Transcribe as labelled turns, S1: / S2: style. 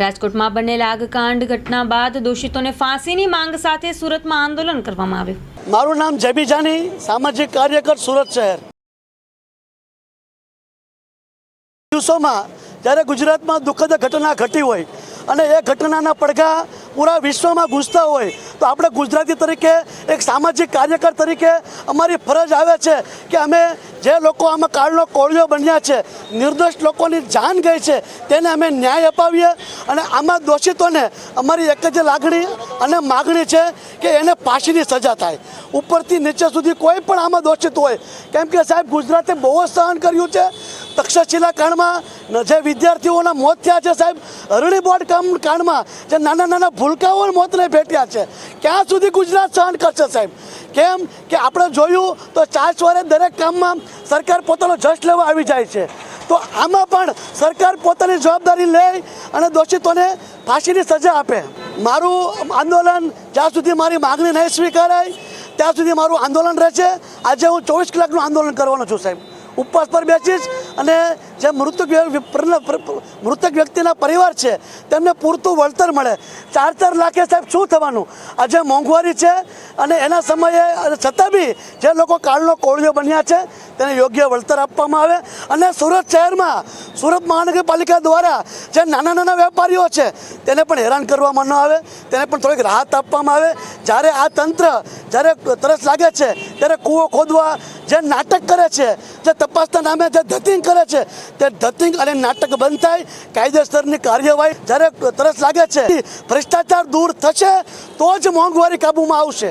S1: રાજકોટમાં બનેલા આગકાંડ ઘટના બાદ દોષિતોને ફાંસીની માંગ સાથે સુરતમાં આંદોલન કરવામાં આવ્યું।
S2: મારું નામ જેબી જાની, સામાજિક કાર્યકર, સુરત શહેર। દિવસોમાં જ્યારે ગુજરાતમાં દુઃખદ ઘટના ઘટી હોય અને એ ઘટનાના પડઘા પૂરા વિશ્વમાં ગૂંજતા હોય તો આપણે ગુજરાતી તરીકે એક સામાજિક કાર્યકર તરીકે અમારી ફરજ આવે છે કે અમે જે લોકો આમાં કાળનો કોળિયો બન્યા છે, નિર્દોષ લોકોની જાન ગઈ છે, તેને અમે ન્યાય અપાવીએ અને આમાં દોષિતોને અમારી એક જ લાગણી અને માગણી છે કે એને ફાંસીની સજા થાય। ઉપરથી નીચે સુધી કોઈ પણ આમાં દોષિત હોય, કેમ કે સાહેબ ગુજરાતે બહુ જ સહન કર્યું છે। તક્ષશિલા કાંડમાં જે વિદ્યાર્થીઓના મોત થયા છે સાહેબ, હરણી બોર્ડ કાંડમાં જે નાના નાના ભૂલકાઓ મોતને ભેટ્યા છે, ક્યાં સુધી ગુજરાત સહન કરશે સાહેબ? કેમ કે આપણે જોયું તો 4 વર્ષે દરેક કામમાં સરકાર પોતાનો જશ લેવા આવી જાય છે, તો આમાં પણ સરકાર પોતાની જવાબદારી લે અને દોષિતોને ફાંસીની સજા આપે। મારું આંદોલન જ્યાં સુધી મારી માગણી નહીં સ્વીકારાય ત્યાં સુધી મારું આંદોલન રહેશે। આજે હું 24 કલાકનું આંદોલન કરવાનો છું સાહેબ। ઉપવાસ પર બેસીશ અને જે મૃતક વ્યક્તિના પરિવાર છે તેમને પૂરતું વળતર મળે। 4 લાખે સાહેબ શું થવાનું? આજે મોંઘવારી છે અને એના સમયે છતાં બી જે લોકો કાળનો કોળિયો બન્યા છે તેને યોગ્ય વળતર આપવામાં આવે અને સુરત શહેરમાં, સુરત મહાનગરપાલિકા દ્વારા જે નાના નાના વેપારીઓ છે તેને પણ હેરાન કરવામાં ન આવે, તેને પણ થોડીક રાહત આપવામાં આવે। જ્યારે આ તંત્ર જ્યારે તરસ લાગે છે ત્યારે કૂવો ખોદવા જે નાટક કરે છે, જે તપાસના નામે જે ધતિંગ કરે છે, તે ધતિંગ અને નાટક બંધ થાય, કાયદેસરની કાર્યવાહી જ્યારે તરસ લાગે છે, ભ્રષ્ટાચાર દૂર થશે તો જ મોંઘવારી કાબૂમાં આવશે।